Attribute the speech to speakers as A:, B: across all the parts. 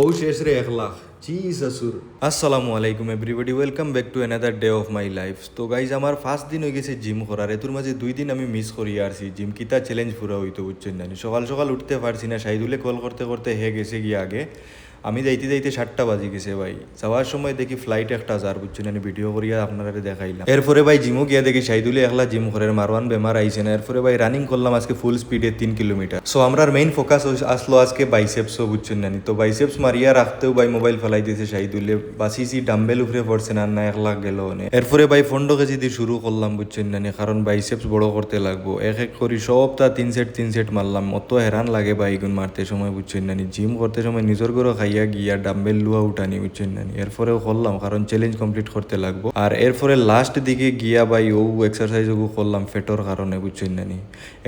A: ও শেষ রে 1 লাখ। জি সসুর। আসসালামু আলাইকুম everybody, welcome back to another day of my life. তো গাইজ আমার ফার্স্ট দিন হয়ে গেছে জিম করার, এতুর মাঝে 2 দিন আমি মিস করি আসছি। জিম কিতা চ্যালেঞ্জ পুরা হইতো বুঝছেন না, সকাল সকাল উঠতে পারছি না, সাইদুলে কল করতে করতে হে গেছে গিয়ে আগে। আমি যাইতে যাইতে 7টা বাজি গেছে ভাই। যাওয়ার সময় দেখি ফ্লাইট একটা যার বুঝছেন, আমি ভিডিও করিয়া আপনারা দেখাইলাম। এরপরে ভাই জিমও গিয়া দেখি সাইদুলে একলা জিম করে, মারওয়ান বেমার আইছে না। এরপরে ভাই রানিং করলাম আজকে ফুল স্পিডে 3 কিলোমিটার। সো আমরার মেইন ফোকাস আসলো আজকে বাইসেপসও বুঝছেন না, তো বাইসেপস মারিয়া রাখতেও ভাই মোবাইল ফেলাই দিয়েছে সাইদুলে, বাসিসি ডাম্বেল উপরে পড়ছে না, 1 লাখ গেল অনেক। এরপরে ভাই 15 কেজি দিয়ে শুরু করলাম বুঝছেন না, কারণ বাইসেপস বড় করতে লাগবো। এক এক করি সবটা 3 সেট মারলাম, অত হেরান লাগে ভাই এগুন মারতে সময় বুঝছেন না। জিম করতে সময় নিজের করে খাইয়া গিয়া ডাম্বেল লুয়া উঠানি বুঝছেন না, এরপরেও করলাম কারণ চ্যালেঞ্জ কমপ্লিট করতে লাগবো। আর এরপরে লাস্ট দিকে গিয়া ভাই ও এক্সারসাইজও করলাম ফেটর কারণে বুঝছেন না।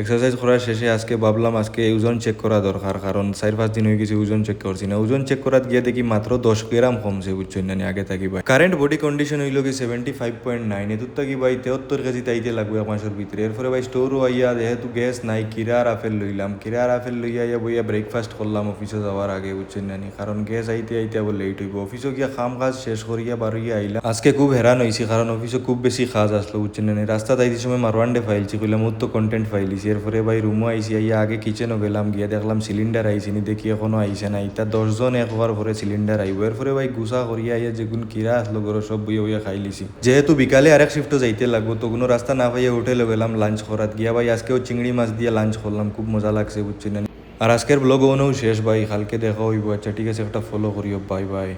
A: এক্সারসাইজ করার শেষে আজকে ভাবলাম আজকে ওজন চেক করা দরকার, কারণ 4-5 দিন হয়ে গেছে ওজন চেক করছি না। ওজন চেক করার গিয়ে দেখি মাত্র 10 গ্রাম কমছে বুঝছেন না আগে থাকি ভাই। কারেন্ট বডি কন্ডিশন হইল কি 75.9, এতুর থাকি ভাই 73 কেজি তাইতে লাগবে 1 মাসের ভিতরে। এরপরে ভাই স্টোরও আইয়া যেহেতু গ্যাস নাই, কিরা আর আপেল লইলাম, কিরা আর আপেল লইয়া আইয়া বইয়া ব্রেকফাস্ট করলাম অফিসে যাওয়ার আগে বুঝছেন না, কারণ গ্যাস আইতে আইতে আবার লেট হইব। অফিসে গিয়া কাজ শেষ করিয়া বারোইয়া আইলাম। আজকে খুব হেরান হয়েছি কারণ অফিসে খুব বেশি কাজ আসলো বুঝছেন না। রাস্তা যাইতে সময় মারওয়ান্ডে ফাইলছি, কইলাম ওর তো কন্টেন্ট ফাইলিছি। এরপরে ভাই রুমও আইসি, আইয়া আগে কিচেনও গেলাম, গিয়ে দেখলাম সিলিন্ডার আইসিনি, দেখি এখনো আইসে না। ইতা 10 জন একবার পরে সিলিন্ডার আইব। এরপরে ভাই গুছা করিয়া আইয়া যেগুন কিরা আসলো ঘরে সব বইয়া বইয়া খাই লিছি। যেহেতু বিকালে আরেক শিফটও যাইতে লাগবো, তো কোনো রাস্তা না পাইয়া হোটেলে গেলাম লাঞ্চ করাত। গিয়া ভাই আজকেও চিংড়ি মাছ দিয়ে লাঞ্চ করলাম, খুব মজা লাগছে বুঝছেন না। আর আজকের ব্লগ ওনেও শেষ ভাই, কালকে দেখা হইব। আচ্ছা ঠিক আছে, একটা ফলো করিও, বাই বাই।